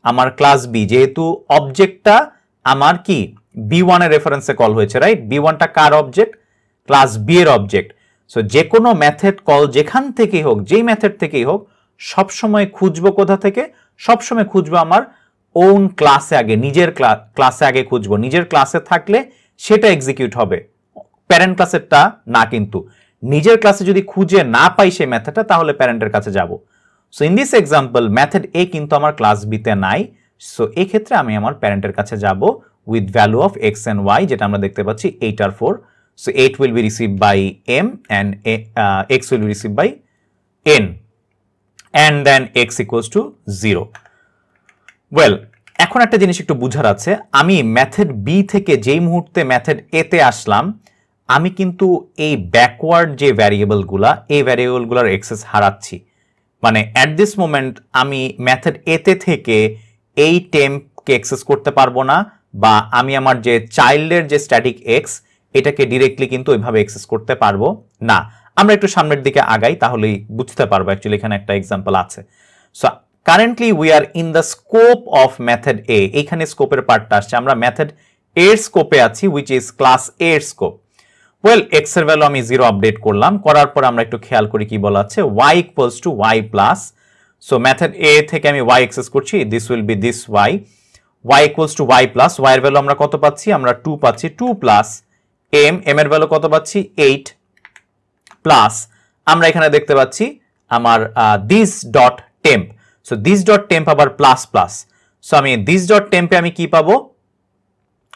আমার ক্লাস বি যেহেতু অবজেক্টটা আমার কি বি1 এর রেফারেন্সে কল হয়েছে, রাইট? বি1টা কার অবজেক্ট, ক্লাস বি এর অবজেক্ট। সো যে কোনো মেথড কল যেখান থেকেই হোক, যেই মেথড থেকেই হোক সবসময় খুঁজবো কোথা থেকে, সবসময় খুঁজবো আমার ওন ক্লাসে আগে, নিজের ক্লাসে আগে খুঁজবো। নিজের ক্লাসে থাকলে সেটা এক্সিকিউট হবে, প্যারেন্ট ক্লাসেরটা না। কিন্তু নিজের ক্লাসে যদি খুঁজে না পাই সেই মেথডটা তাহলে প্যারেন্টের কাছে যাব। So in this example method A কিন্তু আমার ক্লাস বিতে নাই, সো এই ক্ষেত্রে আমি আমার প্যারেন্টের কাছে যাব with value of x and y, যেটা আমরা দেখতে পাচ্ছি 8 আর 4। So 8 will be received by m and x will be received by n and then x equals to 0. Well, এখন একটা জিনিস একটু বুঝার আছে, আমি মেথড বি থেকে যেই মুহূর্তে মেথড এ তে আসলাম আমি কিন্তু এই ব্যাকওয়ার্ড যে ভ্যারিয়েবলগুলা এই ভ্যারিয়েবলগুলোর অ্যাক্সেস হারাচ্ছি। মানে অ্যাট দিস মোমেন্ট আমি মেথড এ তে থেকে এই টেম্প ব্লককে অ্যাক্সেস করতে পারবো না, বা আমি আমার যে চাইল্ডের যে স্ট্যাটিক এক্স এটাকে ডিরেক্টলি কিন্তু ওইভাবে অ্যাক্সেস করতে পারবো না। আমরা একটু সামনের দিকে আগাই, তাহলেই বুঝতে পারবো। অ্যাকচুয়ালি এখানে একটা এক্সাম্পল আছে। So currently we are in the scope of method A. এইখানে স্কোপের পার্টটা আসছে, আমরা মেথড এর স্কোপে আছি, উইচ ইজ ক্লাস এ এর স্কোপ। ওয়েল, এক্স এর ভ্যালু আমি 0 আপডেট করলাম, করার পর আমরা একটু খেয়াল করি কি বলা আছে, y equals to y plus. So method A থেকে আমি y অ্যাক্সেস করছি, this will be this y equals to y plus. y এর ভ্যালু আমরা কত পাচ্ছি, আমরা 2 পাচ্ছি, 2 প্লাস m এর ভ্যালু কত পাচ্ছি, 8 প্লাস আমরা এখানে দেখতে পাচ্ছি আমার this dot temp. So this dot temp আবার প্লাস প্লাস। সো আমি দিস ডট টেম্পে আমি কি পাবো,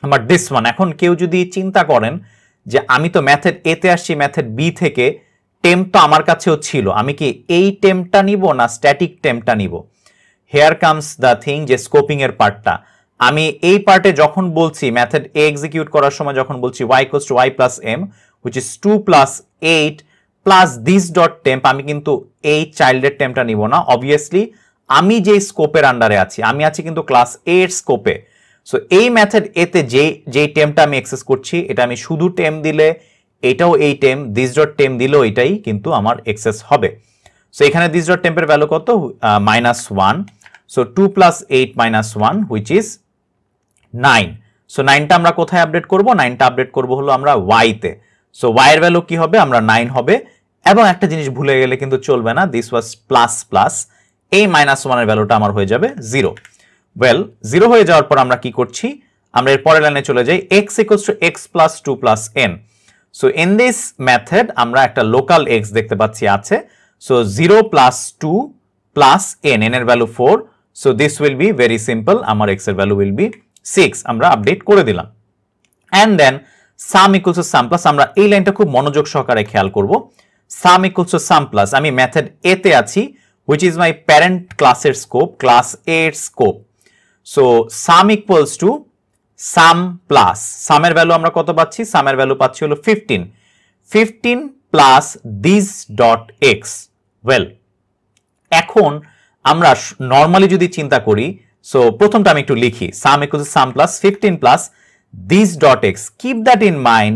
আমার দিস ওয়ান। এখন কেউ যদি চিন্তা করেন যে আমি তো মেথড এ তে আসছি মেথড বি থেকে, টেম্প তো আমার কাছেও ছিল, আমি কি এই টেম্পটা নিব না স্ট্যাটিক টেম্পটা নিব? হেয়ার কামস দ্য থিং, যে স্কোপিং এর পার্টটা। আমি এই পার্টে যখন বলছি মেথড এ এক্সিকিউট করার সময় যখন বলছি y equals to y plus m which is 2 plus 8 plus this dot temp, আমি কিন্তু এই চাইল্ডের টেম্পটা নিব না। অবভিয়াসলি আমি যে স্কোপের আন্ডারে আছি, আমি আছি কিন্তু ক্লাস এ এর স্কোপে। সো এই মেথড এতে যে টেম্পটা আমি অ্যাক্সেস করছি, এটা আমি শুধু টেম্প দিলে এটাও এই টেম্প, দিস ডট টেম্প দিলেও এটাই কিন্তু আমার অ্যাক্সেস হবে। সো এখানে দিস ডট টেম্পের ভ্যালু কত, -1। So 2 plus 8 minus 1 which is 9। So 9টা আমরা কোথায় আপডেট করব, 9টা আপডেট করব হলো আমরা y তে। সো y এর ভ্যালু কি হবে, আমরা 9 হবে। এবং একটা জিনিস ভুলে গেলে কিন্তু চলবে না, দিস ওয়াজ প্লাস প্লাস, এই -1 এর ভ্যালুটা আমার হয়ে যাবে 0। ওয়েল, 0 হয়ে যাওয়ার পর আমরা কি করছি, আমরা এর পরের লাইনে চলে যাই, x equals to x plus 2 plus n। So in this method আমরা একটা লোকাল x দেখতে পাচ্ছি আছে। So 0 plus 2 plus n, n এর value 4। So this will be very simple, আমার x এর ভ্যালু উইল বি 6। আমরা আপডেট করে দিলাম। And then sum equals to sum plus, আমরা এই লাইনটা খুব মনোযোগ সহকারে খেয়াল করব। Sum equals to sum plus, আমি মেথড এ তে আছি, which is my parent ক্লাসের স্কোপ, ক্লাস এ এর scope. So sum equals to sum plus, সামের ভ্যালু আমরা কত পাচ্ছি, সামের ভ্যালু পাচ্ছি হলো 15 plus this dot X. Well, এখন আমরা নর্মালি যদি চিন্তা করি, সো প্রথমটা আমি একটু লিখি, sum equals to sum plus 15 plus this dot X. Keep that in mind,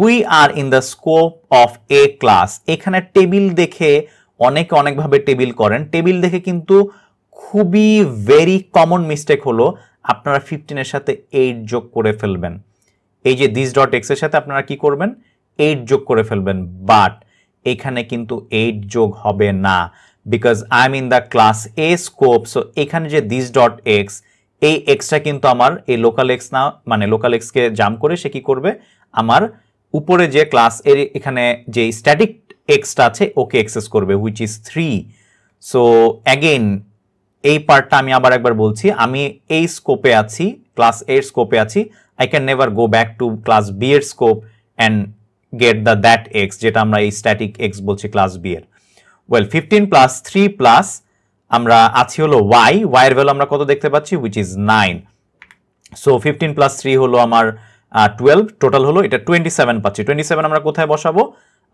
we are in the scope of A class. এখানে টেবিল দেখে অনেকে অনেকভাবে টেবিল করেন, টেবিল দেখে কিন্তু খুবই ভেরি কমন মিস্টেক হলো আপনারা 15 এর সাথে 8 যোগ করে ফেলবেন। এই যে দিস ডট এক্স এর সাথে আপনারা কি করবেন, 8 যোগ করে ফেলবেন। বাট এখানে কিন্তু 8 যোগ হবে না, because I am in the class A scope. So এখানে যে দিস ডট এক্স, এই এক্সটা কিন্তু আমার এই লোকাল এক্স না, মানে লোকাল এক্সকে জাম্প করে সে কি করবে, আমার উপরে যে ক্লাস এর এখানে যে স্ট্যাটিক এক্সটা আছে ওকে অ্যাক্সেস করবে, হুইচ ইজ 3। সো অ্যাগেইন এই পার্টটা আমি আবার একবার বলছি, আমি এই স্কোপে আছি, ক্লাস এ এর স্কোপে আছি। I can never go back to class B এর scope and get that X, যেটা আমরা এই স্ট্যাটিক এক্স বলছি ক্লাস বি এর। ওয়েল, 15 প্লাস 3 প্লাস আমরা আছি হলো y, y এর ভ্যালু আমরা কত দেখতে পাচ্ছি, হুইচ ইজ 9। সো 15 প্লাস 3 হলো আমার 12, টোটাল হলো এটা 27 পাচ্ছি। 27 আমরা কোথায় বসাবো,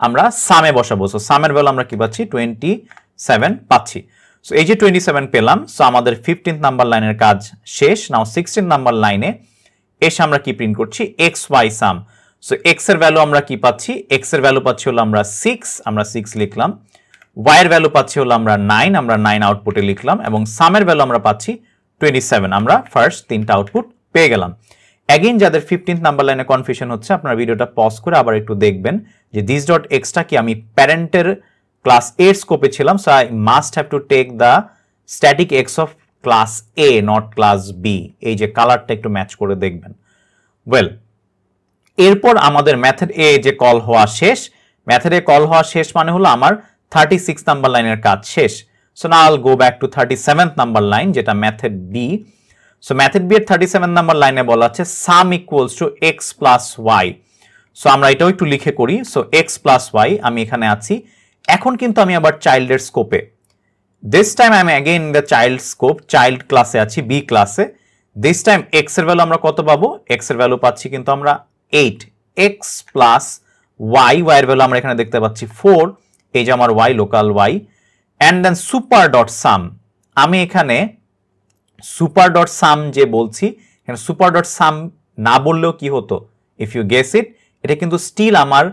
আমরা সামে বসাবো। সো সামের ভ্যালু আমরা কি পাচ্ছি, 27 পাচ্ছি। সো এই যে 27 পেলাম, সো আমাদের 15 নাম্বার লাইনের কাজ শেষ। নাও 16 নাম্বার লাইনে এসে আমরা কি প্রিন্ট করছি, x y sum. So x এর ভ্যালু আমরা কি পাচ্ছি, এক্স এর ভ্যালু পাচ্ছি হলো আমরা 6, আমরা 6 লিখলাম। y এর ভ্যালু পাচ্ছি হলো আমরা 9, আমরা 9 আউটপুটে লিখলাম। এবং সামের ভ্যালু আমরা পাচ্ছি 27, আমরা ফার্স্ট তিনটা আউটপুট পেয়ে গেলাম। অ্যাগেইন যাদের 15th নাম্বার লাইনে কনফিউশন হচ্ছে, আপনারা ভিডিওটা পজ করে আবার একটু দেখবেন যে দিস ডট এক্সটা কি আমি প্যারেন্টের ক্লাস এ এর স্কোপে ছিলাম। So I must have to take the static x of class A, not class B. এই যে কালারটা একটু ম্যাচ করে দেখবেন। ওয়েল, এরপর আমাদের মেথড এ যে কল হওয়া শেষ, মেথড এ কল হওয়া শেষ মানে হলো আমার 36 নাম্বার লাইনের কাজ শেষ। So now I'll go back to 37th number line, যেটা method B. So method B এর 37 নাম্বার লাইনে বলা আছে sum equals to X plus Y. So আমরা এটাও একটু লিখে করি। সো এক্স প্লাস ওয়াই, আমি এখানে আছি। এখন কিন্তু আমি আবার চাইল্ডের স্কোপে, this time I am again in the child scope, child ক্লাসে আছি, বি ক্লাসে। দিস টাইম এক্স এর ভ্যালু আমরা কত পাবো, এক্স এর ভ্যালু পাচ্ছি কিন্তু আমরা 8, এক্স প্লাস ওয়াই, ওয়াই এর ভ্যালু আমরা এখানে দেখতে পাচ্ছি 4, এই যে আমার Y, local Y. And then super dot sum, আমি এখানে সুপার ডট সাম যে বলছি, এখানে সুপার ডট সাম না বললেও কি হতো, ইফ ইউ গেস ইট, এটা কিন্তু স্টিল আমার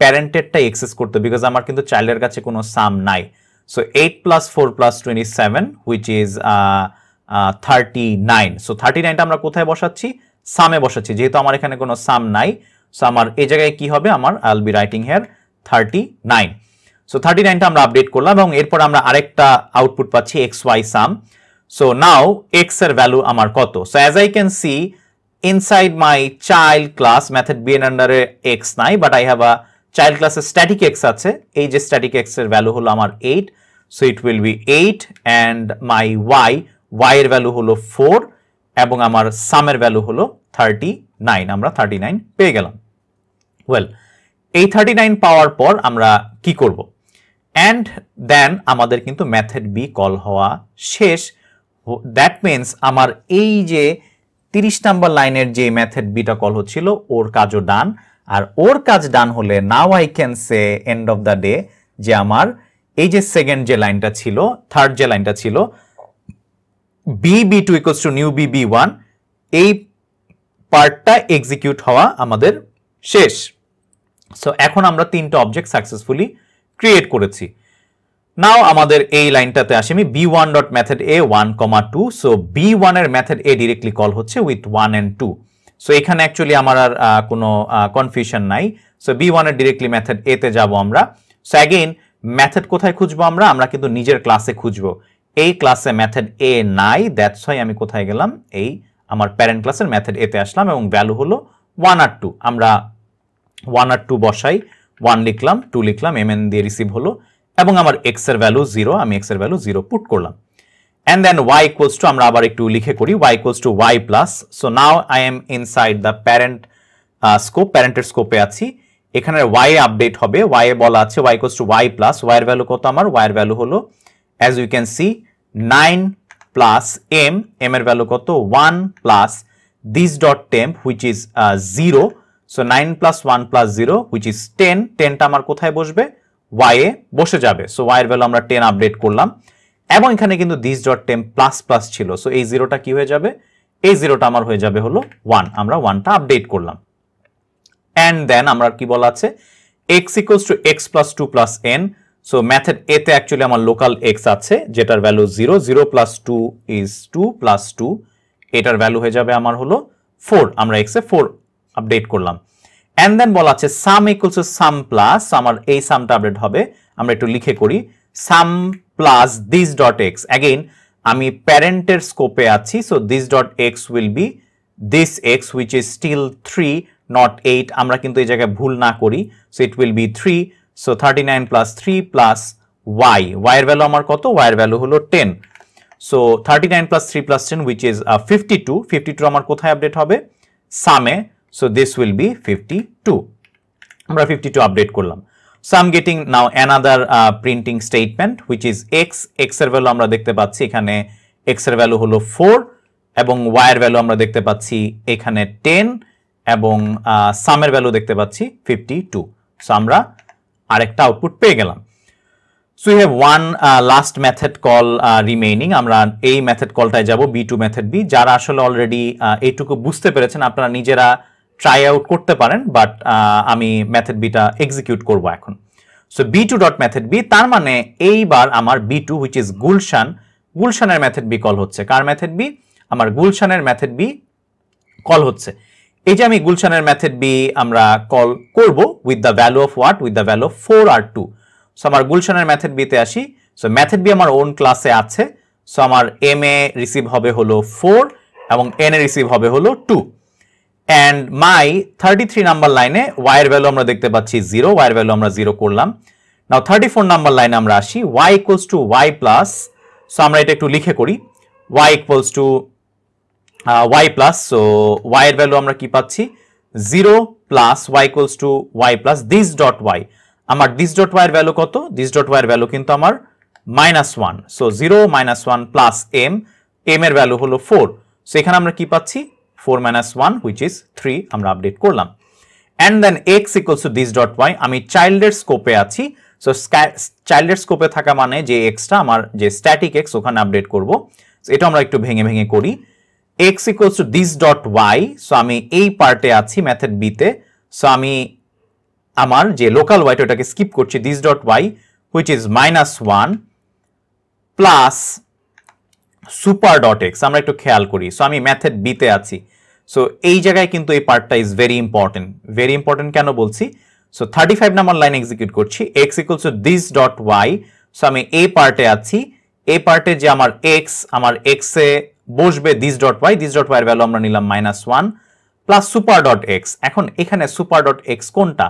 প্যারেন্টেডটা এক্সেস করতো, বিকজ আমার কিন্তু চাইল্ডের কাছে কোনো সাম নাই। So 8 + 4 + 27 which is 39। সো 39টা আমরা কোথায় বসাচ্ছি, সামে বসাচ্ছি, যেহেতু আমার এখানে কোনো সাম নাই। সো আমার এই জায়গায় কি হবে, আমার I will be writing here 39। So 39টা আমরা আপডেট করলাম এবং এরপর আমরা আরেকটা আউটপুট পাচ্ছি x y sum. So now x এর ভ্যালু আমার কত। So as I can see inside my child class method B এর আন্ডারে এক্স নাই, but I have a child ক্লাসে স্ট্যাটিক এক্স আছে। এই যে স্ট্যাটিক এক্স এর ভ্যালু হলো আমার 8। So it will be 8 and my y, Y এর ভ্যালু হলো 4 এবং আমার সামের ভ্যালু হলো 39। আমরা 39 পেয়ে গেলাম। ওয়েল, এই 39 পাওয়ার পর আমরা কি করব, অ্যান্ড দেন আমাদের কিন্তু মেথড বি কল হওয়া শেষ। দ্যাট মিনস আমার এই যে 30 নাম্বার লাইনের যে মেথড বিটা কল হচ্ছিল ওর কাজও ডান। আর ওর কাজ ডান হলে নাও I can say end of the day যে আমার এই যে সেকেন্ড যে লাইনটা ছিল, থার্ড যে লাইনটা ছিল B2 equals to new B one, এই পার্টটা এক্সিকিউট হওয়া আমাদের শেষ। সো এখন আমরা 3টা অবজেক্ট সাকসেসফুলি ক্রিয়েট করেছি। নাও আমাদের এই লাইনটাতে আসি আমি b1 ডট মেথড এ 1, 2। সো b1 এর মেথড এ ডিরেক্টলি কল হচ্ছে উইথ 1 and 2। সো এখানে অ্যাকচুয়ালি আমার আর কোনো কনফিউশন নাই। সো b1 এর ডিরেক্টলি মেথড এ তে যাব আমরা। সো অ্যাগেইন মেথড কোথায় খুঁজবো, আমরা কিন্তু নিজের ক্লাসে খুঁজবো। এই ক্লাসে মেথড এ নাই, দ্যাটস হোয়াই আমি কোথায় গেলাম, এই আমার প্যারেন্ট ক্লাসের মেথড এ তে আসলাম এবং ভ্যালু হলো 1 আর 2। আমরা 1 আর 2 বসাই, 1 লিখলাম, 2 লিখলাম, mn দিয়ে রিসিভ হলো এবং আমার x এর ভ্যালু 0, আমি x এর ভ্যালু 0 পুট করলাম। And then y equals to, আমরা আবার একটু লিখে করি, y equals to y plus. So now I am inside the parent scope, প্যারেন্টের স্কোপে আছি। এখানে y এ আপডেট হবে, y এ বলা আছে y equals to y plus. y এর ভ্যালু কত, আমার y এর ভ্যালু হলো as you can see 9 plus m, m এর ভ্যালু কত 1 plus this dot temp which is 0। So 9 plus 1 plus 0 which is 10। 10টা আমার কোথায় বসবে, y এ বসে যাবে। সো y এর ভ্যালু আমরা 10 আপডেট করলাম এবং এখানে কিন্তু this dot temp plus plus ছিল। সো এই 0টা কি হয়ে যাবে, এই 0টা আমার হয়ে যাবে হলো 1। আমরা 1টা আপডেট করলাম। অ্যান্ড দেন আমরা কি বলা আছে, x equals to x plus 2 plus n। So method A তে অ্যাকচুয়ালি আমার লোকাল x আছে যেটার ভ্যালু 0, 0 প্লাস 2 ইজ 2 প্লাস 2, এটার ভ্যালু হয়ে যাবে আমার হলো 4। আমরা x এ 4 আপডেট করলাম। অ্যান্ড দেন বলা আছে sum equals to sum plus, আমার এই সামটা আপডেট হবে, আমরা একটু লিখে করি, sum plus this dot x. Again আমি প্যারেন্টের স্কোপে আছি, so this dot x will be this x which is still 3 not 8। আমরা কিন্তু এই জায়গায় ভুল না করি, so it will be 3। So 39 plus 3 plus y, y এর ভ্যালু আমার কত, y এর ভ্যালু হলো 10। So 39 plus 3 plus 10 which is 52। 52 আমার কোথায় আপডেট হবে, সামে। So this will be 52. আমরা 52 আপডেট করলাম। So I'm getting now another printing statement which is x, x এর ভ্যালু আমরা দেখতে পাচ্ছি এখানে x এর ভ্যালু হলো 4 এবং y এর ভ্যালু আমরা দেখতে পাচ্ছি এখানে 10 এবং সামের ভ্যালু দেখতে পাচ্ছি 52। So আমরা আরেকটা আউটপুট পেয়ে গেলাম। So we have one last method call remaining. আমরা এই মেথড কলটায় যাব b2 মেথড b। যারা আসলে অলরেডি এইটুকু বুঝতে পেরেছেন আপনারা নিজেরা ট্রাই আউট করতে পারেন, বাট আমি মেথড বিটা এক্সিকিউট করব এখন। So b2 dot method B, তার মানে এইবার আমার b2 হুইচ ইজ গুলশান, গুলশানের মেথড বি কল হচ্ছে। কার মেথড বি, আমার গুলশানের মেথড বি কল হচ্ছে। এই যে আমি গুলশানের মেথড বি আমরা কল করব with the value of what, with the value of 4 আর 2। সো আমার গুলশানের মেথড বিতে আসি। সো মেথড বি আমার ওন ক্লাসে আছে। সো আমার এম এ রিসিভ হবে হলো 4 এবং এন এ রিসিভ হবে হলো 2। অ্যান্ড মাই 33 নাম্বার লাইনে y এর ভ্যালু আমরা দেখতে পাচ্ছি 0, y এর ভ্যালু আমরা 0 করলাম। নাও 34 নাম্বার লাইনে আমরা আসি, y equals to y plus. So আমরা এটা একটু লিখে করি, y equals to y plus. So y এর ভ্যালু আমরা কি পাচ্ছি 0 plus y equals to y plus this dot y। আমার দিস ডট y এর ভ্যালু কত, দিস ডট y এর ভ্যালু কিন্তু আমার -1। সো 0 -1 প্লাস m, m এর ভ্যালু হলো 4। সো এখানে আমরা কি পাচ্ছি 4 - 1 which is 3, আমরা আপডেট করলাম। and then x equals to this dot y, আমি চাইল্ডের স্কোপে আছি। সো চাইল্ডের স্কোপে থাকা মানে যে x টা আমার যে স্ট্যাটিক x ওখানে আপডেট করব। এটা আমরা একটু ভেঙে ভেঙে করি x equals to this dot y so আমি এই পার্টে আছি মেথড b তে সো আমি আমার যে লোকাল y ওটাকে স্কিপ করছি this dot y which is -1 plus super dot x আমরা একটু খেয়াল করি সো আমি মেথড b তে আছি সো এই জায়গায় কিন্তু এই পার্টটা ইজ ভেরি ইম্পর্টেন্ট কেন বলছি সো 35 নাম্বার লাইন এক্সিকিউট করছি x equals to this dot y so আমি এই পার্টে আছি এই পার্টে যে আমার x এ বসবে this dot y এর ভ্যালু আমরা নিলাম -1 প্লাস সুপার ডট x এখন এখানে সুপার ডট x কোনটা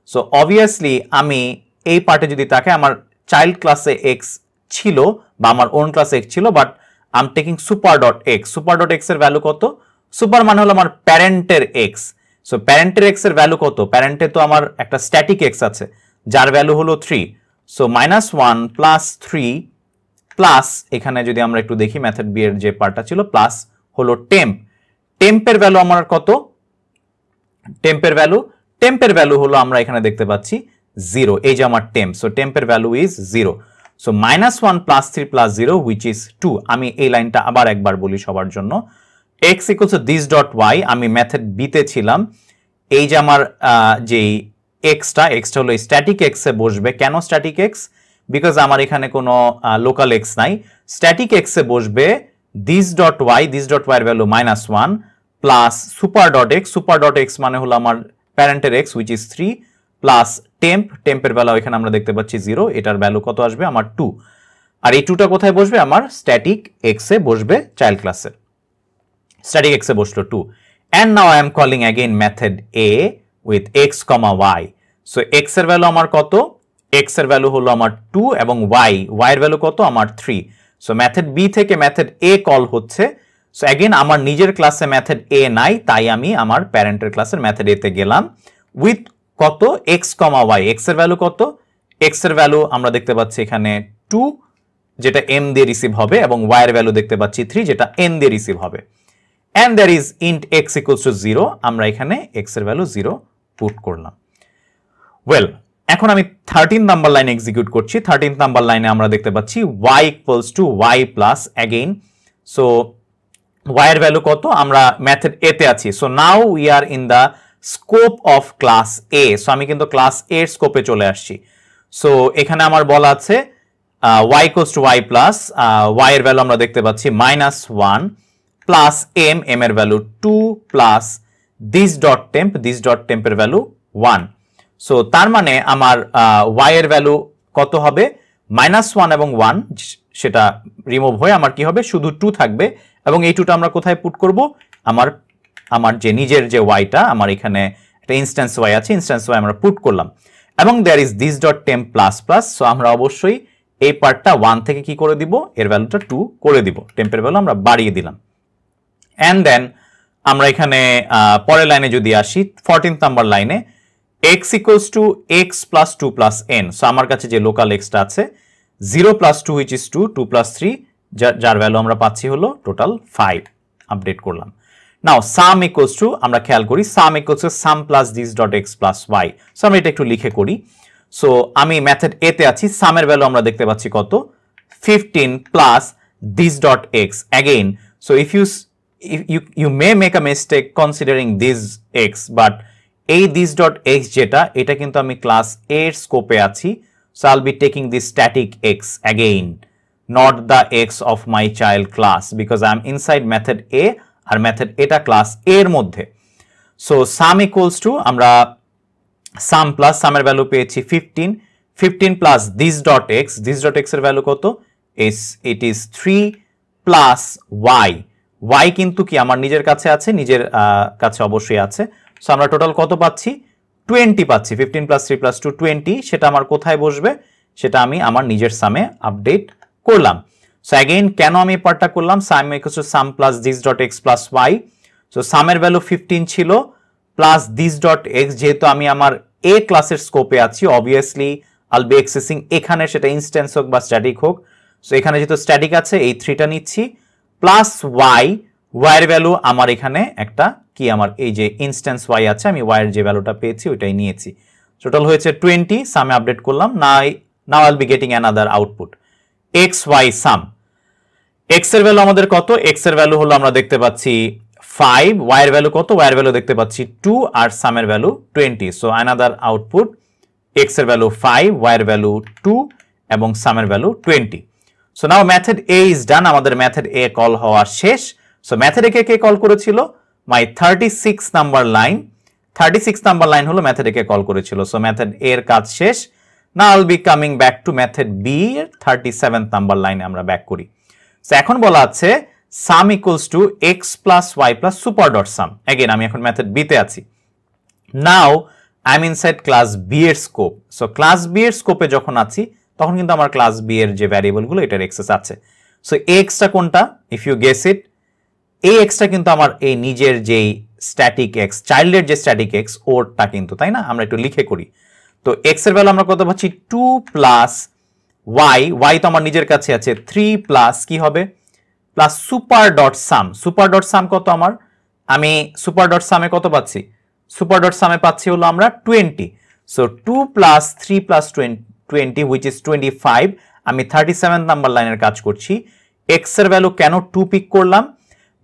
সো অবভিয়াসলি আমি এই পার্টে যদি তাকে আমার চাইল্ড ক্লাসে x ছিল বা আমার ওন ক্লাসে x ছিল but I am taking super dot x এর ভ্যালু কত সুপার মানে হলো আমার প্যারেন্টের x সো প্যারেন্টের x এর ভ্যালু কত প্যারেন্টে তো আমার একটা স্ট্যাটিক x আছে যার ভ্যালু হলো 3 সো -1 প্লাস 3 প্লাস এখানে যদি আমরা একটু দেখি মেথড বি এর যে পার্টটা ছিল প্লাস হলো টেম্পের ভ্যালু আমার কত টেম্পের ভ্যালু হলো আমরা এখানে দেখতে পাচ্ছি 0 এই যে আমার টেম্প সো টেম্পের value is 0 so -1 plus 3 plus 0 which is 2 আমি এই লাইনটা আবার একবার বলি সবার জন্য x equals to this dot y আমি মেথড b তে ছিলাম এই যে আমার যে xটা হলো স্ট্যাটিক x এ বসবে কেন স্ট্যাটিক x বিকজ আমার এখানে কোনো লোকাল x নাই স্ট্যাটিক x এ বসবে this dot y এর value -1 plus super dot x মানে হলো আমার প্যারেন্টের x which is 3 প্লাস টেম্পের ভ্যালু এখানে আমরা দেখতে পাচ্ছি 0 এটার ভ্যালু কত আসবে আমার 2 আর এই 2টা কোথায় বসবে আমার স্ট্যাটিক x এ বসবে চাইল্ড ক্লাসে স্ট্যাটিক x এ বসলো 2 and now I am calling again method a with x, y so x এর ভ্যালু আমার কত x এর ভ্যালু হলো আমার 2 এবং y এর ভ্যালু কত আমার 3 সো মেথড b থেকে মেথড a কল হচ্ছে সো अगेन আমার নিজের ক্লাসে মেথড a নাই তাই আমি আমার প্যারেন্টের ক্লাসের মেথড a তে গেলাম উইথ কত x, y x এর ভ্যালু কত x এর ভ্যালু আমরা দেখতে পাচ্ছি এখানে 2 যেটা m দিয়ে রিসিভ হবে এবং y এর ভ্যালু দেখতে পাচ্ছি 3 যেটা n দিয়ে রিসিভ হবে and there is int x equals to 0 আমরা এখানে x এর ভ্যালু 0 পুট করলাম ওয়েল এখন আমি 13 নাম্বার লাইন এক্সিকিউট করছি 13 নাম্বার লাইনে আমরা দেখতে পাচ্ছি y equals to y plus again so y এর ভ্যালু কত আমরা মেথড a তে আছি so now we are in the scope of class a so আমি কিন্তু ক্লাস a এর স্কোপে চলে আসছি সো এখানে আমার বলা আছে y equals to y plus y এর ভ্যালু আমরা দেখতে পাচ্ছি -1 প্লাস m এর value 2 plus this dot temp এর ভ্যালু 1 সো তার মানে আমার y এর ভ্যালু কত হবে -1 এবং 1 সেটা রিমুভ হয়ে আমার কি হবে শুধু 2 থাকবে এবং এই 2টা আমরা কোথায় পুট করব আমার যে নিজের যে yটা আমার এখানে একটা ইনস্ট্যান্স y আছে ইনস্ট্যান্স y আমরা পুট করলাম এবং there is this dot temp plus plus so আমরা অবশ্যই এই পার্টটা 1 থেকে কি করে দিব এর ভ্যালুটা 2 করে দিব টেম্পের ভ্যালু আমরা বাড়িয়ে দিলাম and then আমরা এখানে পরের লাইনে যদি আসি 14th নাম্বার লাইনে x equals to x plus 2 plus n so আমার কাছে যে লোকাল x টা আছে 0 plus 2 which is 2 2 plus 3 যার ভ্যালু আমরা পাচ্ছি হলো টোটাল 5 আপডেট করলাম নাও sum equals to আমরা খেয়াল করি sum equals to sum plus this dot x plus y so আমরা এটা একটু লিখে করি সো আমি মেথড a তে আছি sum এর ভ্যালু আমরা দেখতে পাচ্ছি কত 15 plus this dot x again so if you may make a mistake considering this x but এই this dot x যেটা এটা কিন্তু আমি ক্লাস a এর স্কোপে আছি so I'll be taking this static x again not the x of my child class because I am inside method a আর method এটা ক্লাস a এর মধ্যে so sum equals to আমরা sum plus sum এর ভ্যালু পেয়েছি 15 plus this dot x এর ভ্যালু কত it is 3 plus y কিন্তু কি আমার নিজের কাছে আছে নিজের কাছে অবশ্যই আছে সো আমরা টোটাল কত পাচ্ছি 20 পাচ্ছি 15 plus 3 plus 2 20 সেটা আমার কোথায় বসবে সেটা আমি আমার নিজের সামে আপডেট করলাম সো अगेन কেন আমি এই পার্টটা করলাম sum equals to sum plus this dot x plus y so sum এর ভ্যালু 15 ছিল প্লাস this dot x যেহেতু আমি আমার a ক্লাসের স্কোপে আছি obviously I'll be accessing এখানে সেটা ইনস্ট্যান্স হোক বা স্ট্যাটিক হোক সো এখানে যেহেতু স্ট্যাটিক আছে এই 3টা নিচ্ছি প্লাস y এর ভ্যালু আমার এখানে একটা কি আমার এই যে ইনস্ট্যান্স y আছে আমি y এর যে ভ্যালুটা পেয়েছি ওইটাই নিয়েছি টোটাল হয়েছে 20 সামে আপডেট করলাম নাও I'll be getting another output xy sum x এর ভ্যালু আমাদের কত, এক্স এর ভ্যালু হলো আমরা দেখতে পাচ্ছি 5, y এর ভ্যালু কত, y এর ভ্যালু দেখতে পাচ্ছি 2 আর সামের value 20। So another output x এর ভ্যালু 5, y এর ভ্যালু 2 এবং সামের value 20। So now method a is done, আমাদের মেথড a কল হওয়া শেষ। সো মেথড a কে কল করেছিল, my 36 number line, 36 number line হলো মেথড a কে কল করেছিল। সো মেথড a এর কাজ শেষ। Now I will be coming back to method b এর 37 নাম্বার লাইনে আমরা ব্যাক করি। সো এখন বলা আছে sum equals to x plus y plus super dot sum. Again আমি এখন মেথড b তে আছি। Now I'm inside class b এর স্কোপ। সো ক্লাস b এর স্কোপে যখন আছি তখন কিন্তু আমার ক্লাস b এর যে ভ্যারিয়েবল গুলো এটার এক্সেস আছে। সো x টা কোনটা, ইফ ইউ গেস ইট, এই x টা কিন্তু আমার এই নিজের যেই স্ট্যাটিক x, চাইল্ডের যে স্ট্যাটিক x ওরটা কিন্তু, তাই না? আমরা একটু লিখে করি। তো x এর ভ্যালু আমরা কত পাচ্ছি 2 প্লাস y তো আমার নিজের কাছে আছে 3 প্লাস কি হবে প্লাস সুপার ডট সাম। সুপার ডট সাম কত আমার, আমি সুপার ডট সামে কত পাচ্ছি, সুপার ডট সামে পাচ্ছি হলো আমরা 20। So 2 plus 3 plus 20 which is 25। আমি 37 নাম্বার লাইনের কাজ করছি। এক্স এর ভ্যালু কেন 2 পিক করলাম,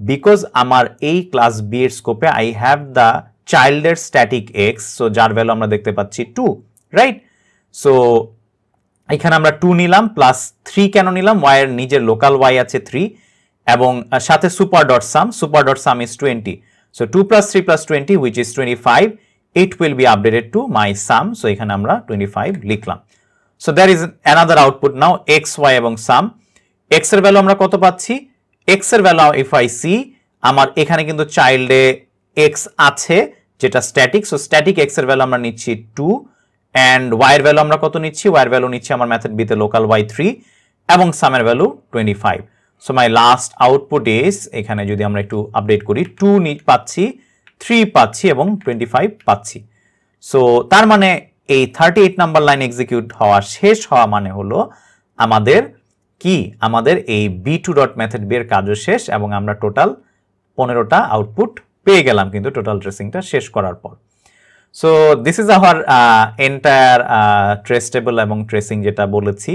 বিকজ আমার এই ক্লাস বি এর স্কোপে আই হ্যাভ দ্য চাইল্ডের স্ট্যাটিক এক্স, সো যার ভ্যালু আমরা দেখতে পাচ্ছি 2, রাইট? সো এখানে আমরা 2 নিলাম, প্লাস 3 কেন নিলাম, y এর নিজের লোকাল y আছে 3 এবং সাথে super dot some is 20। So 2 plus 3 plus 20 which is 25, it will be updated to my sum। So এখানে আমরা 25 লিখলাম। So there is another output now, x, y এবং sum। x এর ভ্যালু আমরা কত পাচ্ছি, x এর ভ্যালু if I see, আমার এখানে কিন্তু চাইল্ডে x আছে যেটা স্ট্যাটিক। সো স্ট্যাটিক x এর ভ্যালু আমরা নিচ্ছি 2 and y এর ভ্যালু আমরা কত নিচ্ছি, y এর ভ্যালু নিচ্ছি আমার মেথড b তে লোকাল y 3 এবং সামের value 25। So my last output is, এখানে যদি আমরা একটু আপডেট করি, 2 পাচ্ছি, 3 পাচ্ছি এবং 25 পাচ্ছি। সো তার মানে এই 38 নাম্বার লাইন এক্সিকিউট হওয়া শেষ হওয়া মানে হলো আমাদের কি, আমাদের এই b2 ডট মেথড b এর কাজও শেষ এবং আমরা টোটাল 15টা আউটপুট পেয়ে গেলাম কিন্তু টোটাল ট্রেসিংটা শেষ করার পর। So this is our entire trace table এবং ট্রেসিং যেটা বলেছি।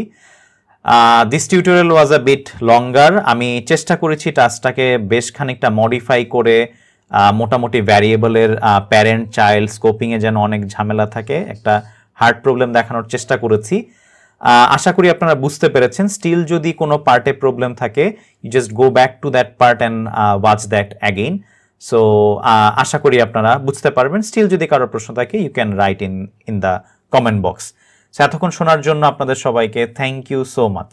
This tutorial was a bit longer. আমি চেষ্টা করেছি টাস্কটাকে বেশ খানিকটা মডিফাই করে, মোটামুটি ভ্যারিয়েবলের প্যারেন্ট চাইল্ড স্কোপিংয়ে যেন অনেক ঝামেলা থাকে, একটা হার্ড প্রবলেম দেখানোর চেষ্টা করেছি। আশা করি আপনারা বুঝতে পেরেছেন। স্টিল যদি কোনো পার্টে প্রবলেম থাকে, you just go back to that part and watch that again. So আশা করি আপনারা বুঝতে পারবেন। স্টিল যদি কারোর প্রশ্ন থাকে, you can write in the comment box. এতক্ষণ শোনার জন্য আপনাদের সবাইকে থ্যাংক ইউ সো মাচ।